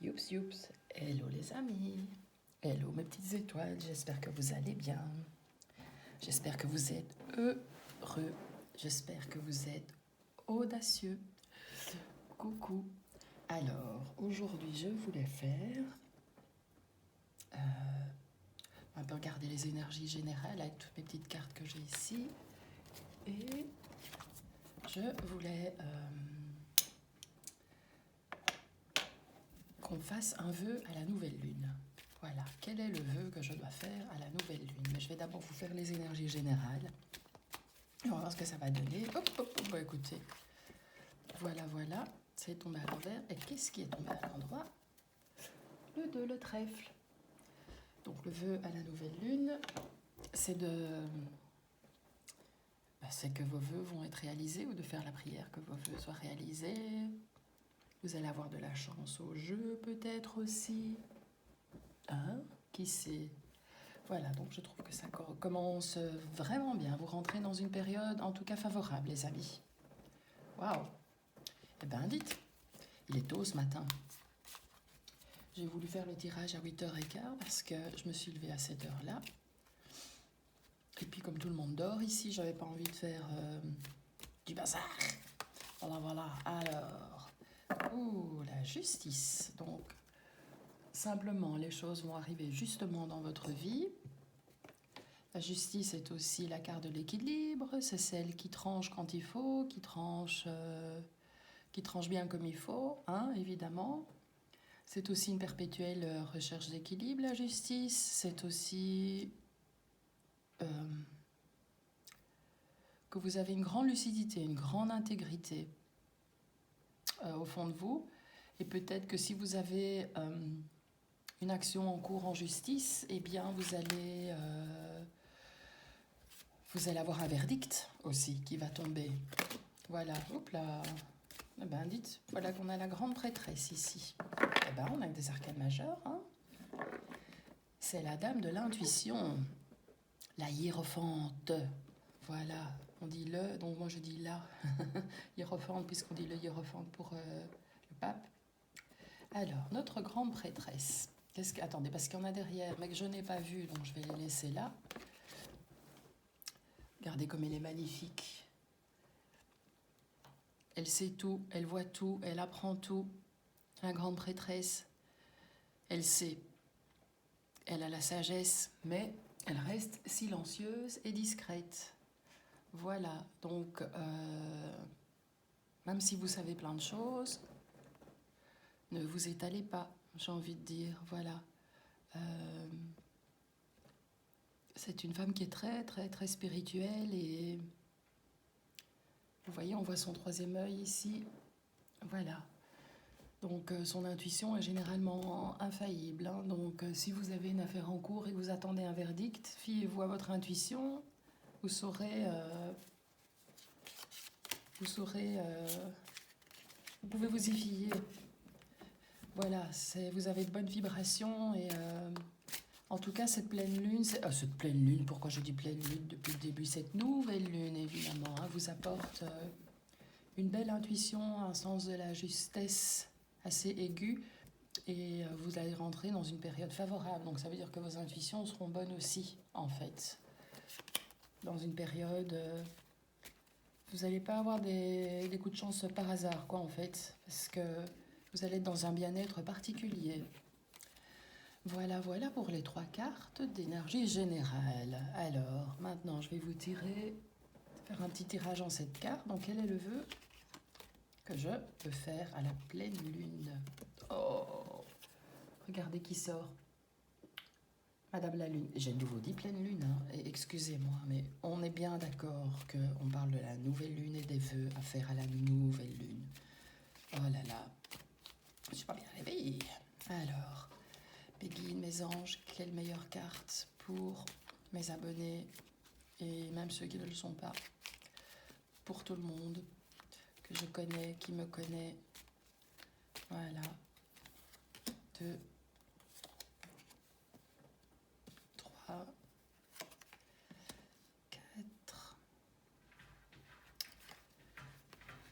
Youps, youps. Hello les amis. Hello mes petites étoiles. J'espère que vous allez bien. J'espère que vous êtes heureux. J'espère que vous êtes audacieux. Coucou. Alors, aujourd'hui, je voulais faire un peu regarder les énergies générales avec toutes mes petites cartes que j'ai ici. Et je voulais qu'on fasse un vœu à la nouvelle lune. Voilà, quel est le vœu que je dois faire à la nouvelle lune? Mais je vais d'abord vous faire les énergies générales. Et on va voir ce que ça va donner. Hop, hop, hop, bah, écoutez. Voilà, voilà, c'est tombé à l'envers. Et qu'est-ce qui est tombé à l'endroit? Le 2, le trèfle. Donc le vœu à la nouvelle lune, c'est c'est que vos vœux vont être réalisés ou de faire la prière que vos vœux soient réalisés. Vous allez avoir de la chance au jeu peut-être aussi. Hein? Qui sait? Voilà, donc je trouve que ça commence vraiment bien. Vous rentrez dans une période en tout cas favorable, les amis. Waouh! Eh bien, dites, il est tôt ce matin. J'ai voulu faire le tirage à 8h15 parce que je me suis levée à cette heure-là. Et puis comme tout le monde dort ici, j'avais pas envie de faire du bazar. Voilà, voilà. Alors, la justice. Donc, simplement, les choses vont arriver justement dans votre vie. La justice est aussi la carte de l'équilibre. C'est celle qui tranche quand il faut, qui tranche bien comme il faut, hein, évidemment. C'est aussi une perpétuelle recherche d'équilibre, la justice. C'est aussi que vous avez une grande lucidité, une grande intégrité au fond de vous. Et peut-être que si vous avez une action en cours en justice, eh bien vous allez avoir un verdict aussi qui va tomber. Voilà, hop là. Eh ben dites, voilà qu'on a la grande prêtresse ici. Eh ben on a des arcanes majeures, hein. C'est la dame de l'intuition, la hiérophante. Voilà, on dit le, donc moi je dis la hiérophante puisqu'on dit le hiérophante pour le pape. Alors, notre grande prêtresse. Attendez, parce qu'il y en a derrière, mais que je n'ai pas vu, donc je vais les laisser là. Regardez comme elle est magnifique. Elle sait tout, elle voit tout, elle apprend tout. La grande prêtresse, elle sait. Elle a la sagesse, mais elle reste silencieuse et discrète. Voilà, donc même si vous savez plein de choses, ne vous étalez pas, j'ai envie de dire, voilà. C'est une femme qui est très, très, très spirituelle et vous voyez, on voit son troisième œil ici. Voilà. Donc son intuition est généralement infaillible, hein. Donc si vous avez une affaire en cours et que vous attendez un verdict, fiez-vous à votre intuition. Vous saurez... vous pouvez vous y fier. Voilà, vous avez de bonnes vibrations et en tout cas cette pleine lune, cette pleine lune, pourquoi je dis pleine lune depuis le début, cette nouvelle lune évidemment, hein, vous apporte une belle intuition, un sens de la justesse assez aigu et vous allez rentrer dans une période favorable. Donc ça veut dire que vos intuitions seront bonnes aussi en fait. Dans une période... vous n'allez pas avoir des coups de chance par hasard, quoi, en fait, parce que vous allez être dans un bien-être particulier. Voilà, voilà pour les 3 cartes d'énergie générale. Alors, maintenant, je vais vous faire un petit tirage en cette carte. Donc, quel est le vœu que je peux faire à la pleine lune? Oh, regardez qui sort. Madame la Lune, j'ai de nouveau dit pleine lune, hein. Excusez-moi, mais on est bien d'accord qu'on parle de la nouvelle lune et des vœux à faire à la nouvelle lune. Oh là là, je suis pas bien réveillée. Alors, Béguine, mes anges, quelle meilleure carte pour mes abonnés et même ceux qui ne le sont pas, pour tout le monde que je connais, qui me connaît. Voilà, 2, 3, 4,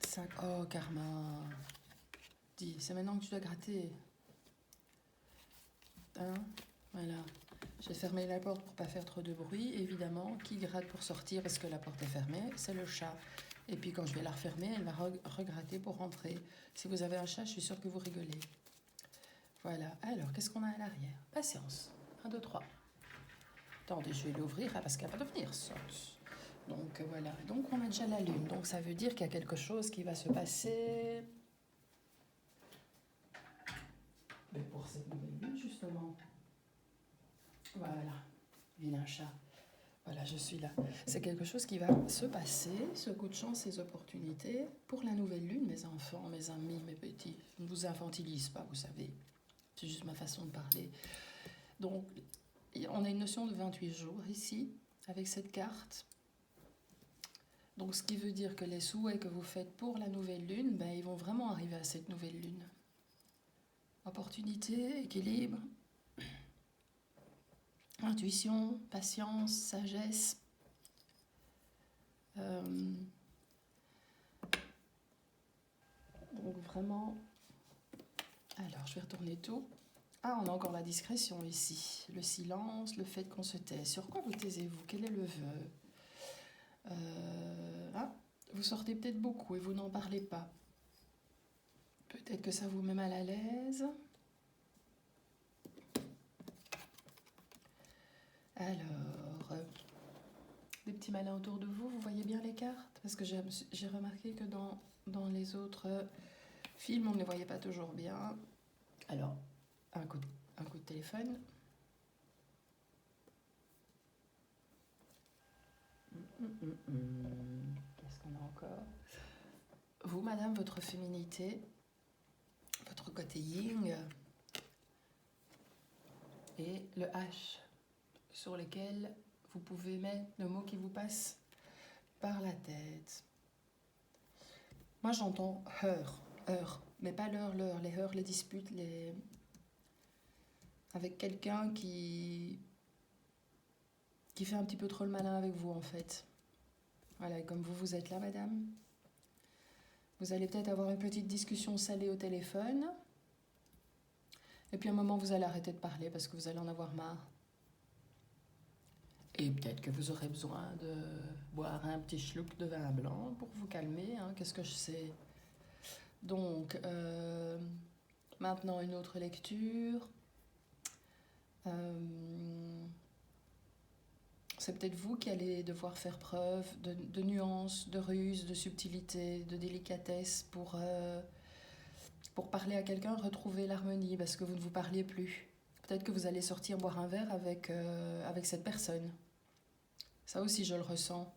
5. Oh, Karma. Dis, c'est maintenant que tu dois gratter. Hein, voilà. J'ai fermé la porte pour pas faire trop de bruit. Évidemment, qui gratte pour sortir parce que la porte est fermée? C'est le chat. Et puis quand je vais la refermer, elle va regratter pour rentrer. Si vous avez un chat, je suis sûre que vous rigolez. Voilà. Alors, qu'est-ce qu'on a à l'arrière? Patience. 1, 2, 3. Attendez, je vais l'ouvrir parce qu'elle va devenir sotte. Donc voilà. Donc on a déjà la lune. Donc ça veut dire qu'il y a quelque chose qui va se passer. Mais pour cette nouvelle lune, justement. Voilà. Vilain chat. Voilà, je suis là. C'est quelque chose qui va se passer, ce coup de chance, ces opportunités, pour la nouvelle lune, mes enfants, mes amis, mes petits. Je ne vous infantilise pas, vous savez. C'est juste ma façon de parler. Donc, on a une notion de 28 jours ici, avec cette carte. Donc, ce qui veut dire que les souhaits que vous faites pour la nouvelle lune, ben, ils vont vraiment arriver à cette nouvelle lune. Opportunité, équilibre, intuition, patience, sagesse. Donc vraiment, alors je vais retourner tout. Ah, on a encore la discrétion ici, le silence, le fait qu'on se tait. Sur quoi vous taisez-vous? Quel est le vœu? Vous sortez peut-être beaucoup et vous n'en parlez pas. Peut-être que ça vous met mal à l'aise. Alors, des petits malins autour de vous, vous voyez bien les cartes? Parce que j'ai remarqué que dans les autres films, on ne les voyait pas toujours bien. Alors, un coup de téléphone. Qu'est-ce qu'on a encore? Vous, madame, votre féminité, votre côté yin et le H sur lequel vous pouvez mettre le mot qui vous passe par la tête. Moi, j'entends heure, mais pas l'heure, les heures, les disputes, avec quelqu'un qui fait un petit peu trop le malin avec vous, en fait. Voilà, et comme vous êtes là, madame, vous allez peut-être avoir une petite discussion salée au téléphone. Et puis à un moment, vous allez arrêter de parler parce que vous allez en avoir marre. Et peut-être que vous aurez besoin de boire un petit schluck de vin blanc pour vous calmer, hein, qu'est-ce que je sais. Donc, maintenant une autre lecture. C'est peut-être vous qui allez devoir faire preuve de nuances, de ruse, de subtilité, de délicatesse pour parler à quelqu'un, retrouver l'harmonie parce que vous ne vous parliez plus. Peut-être que vous allez sortir boire un verre avec cette personne. Ça aussi, je le ressens.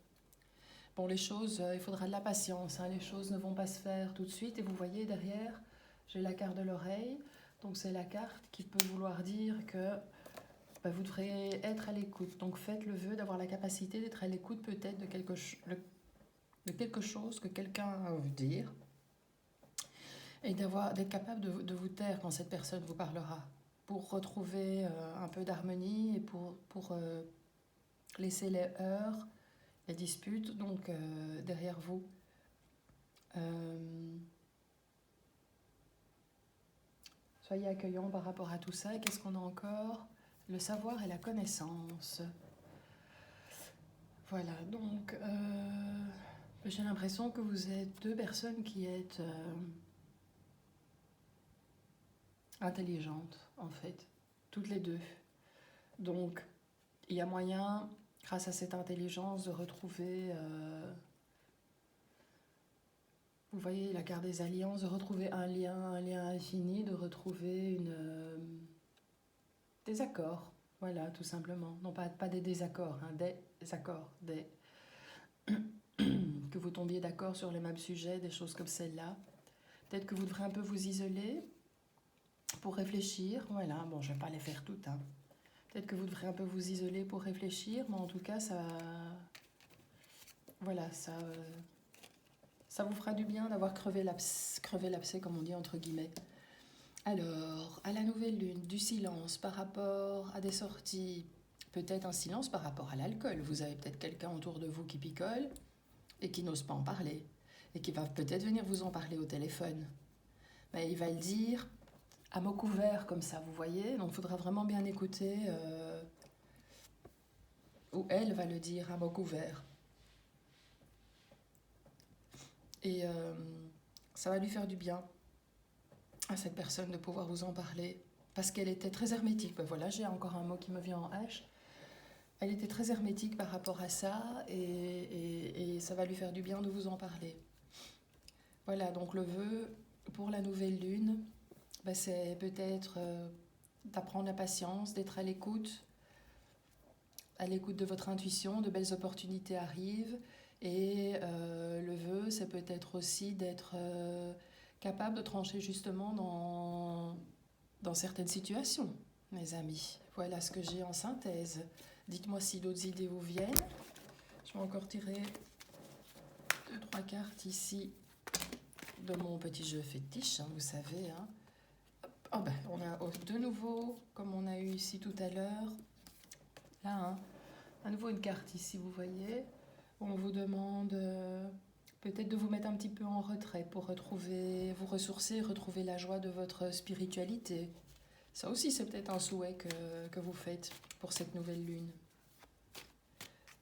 Bon, les choses, il faudra de la patience. Hein. Les choses ne vont pas se faire tout de suite. Et vous voyez, derrière, j'ai la carte de l'oreille. Donc, c'est la carte qui peut vouloir dire que vous devrez être à l'écoute. Donc, faites le vœu d'avoir la capacité d'être à l'écoute peut-être de quelque chose que quelqu'un a à vous dire. Et d'être capable de vous taire quand cette personne vous parlera. Pour retrouver un peu d'harmonie et pour laisser les heurts, les disputes, donc derrière vous. Soyez accueillants par rapport à tout ça. Et qu'est-ce qu'on a encore? Le savoir et la connaissance. Voilà, donc j'ai l'impression que vous êtes deux personnes qui êtes intelligentes, en fait, toutes les deux. Donc, il y a moyen, grâce à cette intelligence, de retrouver, vous voyez, la carte des alliances, de retrouver un lien infini, de retrouver des accords. Voilà, tout simplement. Non, pas des désaccords, hein, des accords, que vous tombiez d'accord sur les mêmes sujets, des choses comme celle-là. Peut-être que vous devrez un peu vous isoler pour réfléchir. Voilà, bon, je ne vais pas les faire toutes, hein. Peut-être que vous devrez un peu vous isoler pour réfléchir, mais en tout cas, ça vous fera du bien d'avoir crevé l'abcès, comme on dit, entre guillemets. Alors, à la nouvelle lune, du silence par rapport à des sorties, peut-être un silence par rapport à l'alcool. Vous avez peut-être quelqu'un autour de vous qui picole et qui n'ose pas en parler, et qui va peut-être venir vous en parler au téléphone. Mais il va le dire à mots couverts comme ça, vous voyez. Donc il faudra vraiment bien écouter où elle va le dire à mots couverts. Et ça va lui faire du bien à cette personne de pouvoir vous en parler. Parce qu'elle était très hermétique. Ben voilà, j'ai encore un mot qui me vient en H. Elle était très hermétique par rapport à ça et ça va lui faire du bien de vous en parler. Voilà, donc le vœu pour la nouvelle lune, ben c'est peut-être d'apprendre la patience, d'être à l'écoute de votre intuition, de belles opportunités arrivent. Et le vœu, c'est peut-être aussi d'être capable de trancher justement dans certaines situations, mes amis. Voilà ce que j'ai en synthèse. Dites-moi si d'autres idées vous viennent. Je vais encore tirer 2-3 cartes ici de mon petit jeu fétiche, hein, vous savez. Hein. Oh ben, on a de nouveau, comme on a eu ici tout à l'heure, là, hein, à nouveau une carte ici, vous voyez. On vous demande peut-être de vous mettre un petit peu en retrait pour vous ressourcer, retrouver la joie de votre spiritualité. Ça aussi, c'est peut-être un souhait que vous faites pour cette nouvelle lune.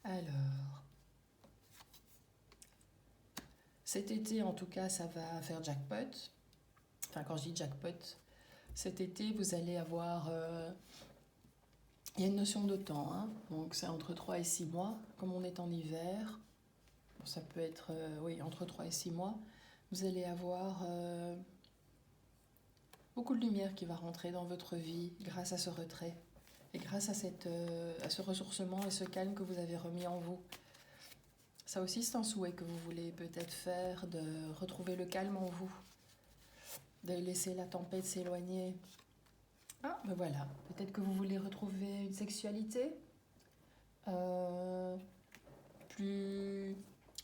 Alors, cet été, en tout cas, ça va faire jackpot. Enfin, quand je dis jackpot, cet été, vous allez avoir... il y a une notion de temps, hein. Donc c'est entre 3 et 6 mois, comme on est en hiver. Bon, ça peut être, oui, entre 3 et 6 mois. Vous allez avoir beaucoup de lumière qui va rentrer dans votre vie grâce à ce retrait. Et grâce à ce ressourcement et ce calme que vous avez remis en vous. Ça aussi, c'est un souhait que vous voulez peut-être faire, de retrouver le calme en vous, de laisser la tempête s'éloigner. Ah, ben voilà, peut-être que vous voulez retrouver une sexualité plus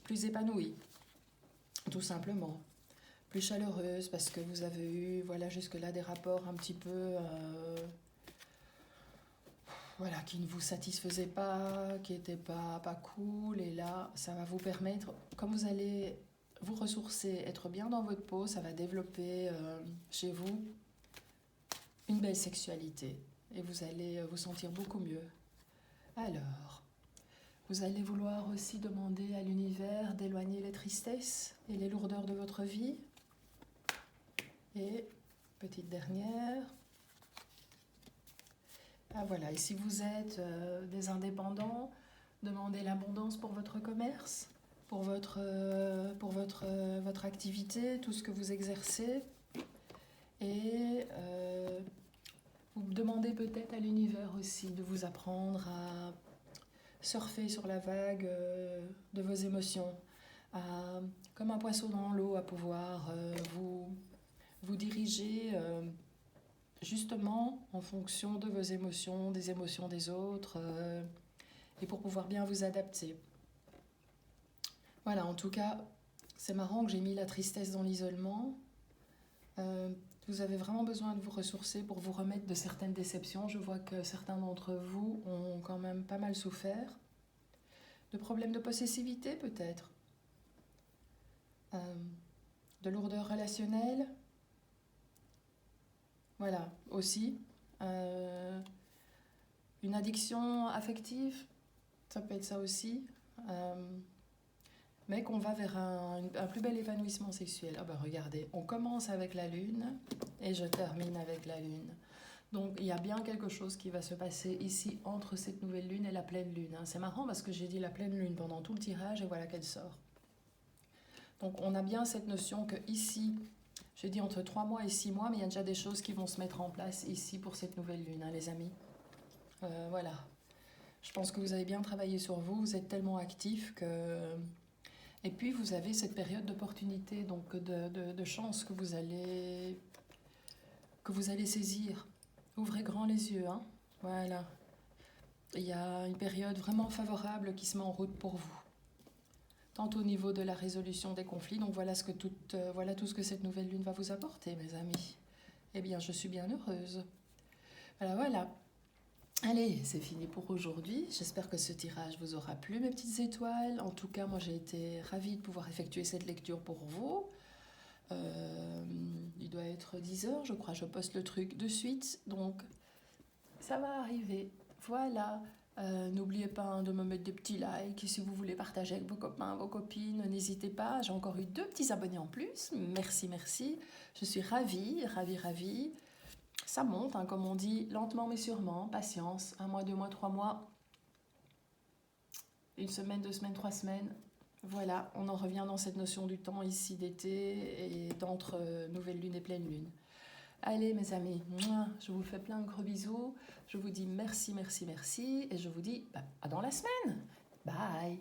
épanouie, tout simplement. Plus chaleureuse, parce que vous avez eu, voilà, jusque-là, des rapports un petit peu... voilà, qui ne vous satisfaisaient pas, qui n'étaient pas cool. Et là, ça va vous permettre, comme vous allez vous ressourcer, être bien dans votre peau, ça va développer chez vous une belle sexualité. Et vous allez vous sentir beaucoup mieux. Alors, vous allez vouloir aussi demander à l'univers d'éloigner les tristesses et les lourdeurs de votre vie. Et, petite dernière... Ah voilà, et si vous êtes des indépendants, demandez l'abondance pour votre commerce, pour votre activité, tout ce que vous exercez. Et vous demandez peut-être à l'univers aussi de vous apprendre à surfer sur la vague de vos émotions, comme un poisson dans l'eau, à pouvoir vous diriger... justement en fonction de vos émotions, des émotions des autres, et pour pouvoir bien vous adapter. Voilà, en tout cas, c'est marrant que j'ai mis la tristesse dans l'isolement. Vous avez vraiment besoin de vous ressourcer pour vous remettre de certaines déceptions. Je vois que certains d'entre vous ont quand même pas mal souffert. De problèmes de possessivité peut-être. De lourdeur relationnelle. Voilà, aussi. Une addiction affective, ça peut être ça aussi. Mais qu'on va vers un plus bel épanouissement sexuel. Ah ben regardez, on commence avec la lune et je termine avec la lune. Donc il y a bien quelque chose qui va se passer ici entre cette nouvelle lune et la pleine lune. C'est marrant parce que j'ai dit la pleine lune pendant tout le tirage et voilà qu'elle sort. Donc on a bien cette notion que ici... J'ai dit entre 3 mois et 6 mois, mais il y a déjà des choses qui vont se mettre en place ici pour cette nouvelle lune, hein, les amis. Voilà. Je pense que vous avez bien travaillé sur vous, vous êtes tellement actifs que... Et puis vous avez cette période d'opportunité, donc de chance que vous allez saisir. Ouvrez grand les yeux, hein. Voilà. Il y a une période vraiment favorable qui se met en route pour vous. Tant au niveau de la résolution des conflits. Donc voilà voilà tout ce que cette nouvelle lune va vous apporter, mes amis. Eh bien, je suis bien heureuse. Voilà. Allez, c'est fini pour aujourd'hui. J'espère que ce tirage vous aura plu, mes petites étoiles. En tout cas, moi, j'ai été ravie de pouvoir effectuer cette lecture pour vous. Dis doit être 10 heures, je crois. Je poste le truc de suite, donc ça va arriver. Voilà. N'oubliez pas hein, de me mettre des petits likes. Si vous voulez partager avec vos copains, vos copines, n'hésitez pas. J'ai encore eu 2 petits abonnés en plus. Merci, merci. Je suis ravie, ravie, ravie. Ça monte, hein, comme on dit, lentement mais sûrement. Patience. 1 mois, 2 mois, 3 mois. 1 semaine, 2 semaines, 3 semaines. Voilà, on en revient dans cette notion du temps ici d'été et d'entre nouvelle lune et pleine lune. Allez mes amis, je vous fais plein de gros bisous. Je vous dis merci, merci, merci. Et je vous dis à dans la semaine. Bye.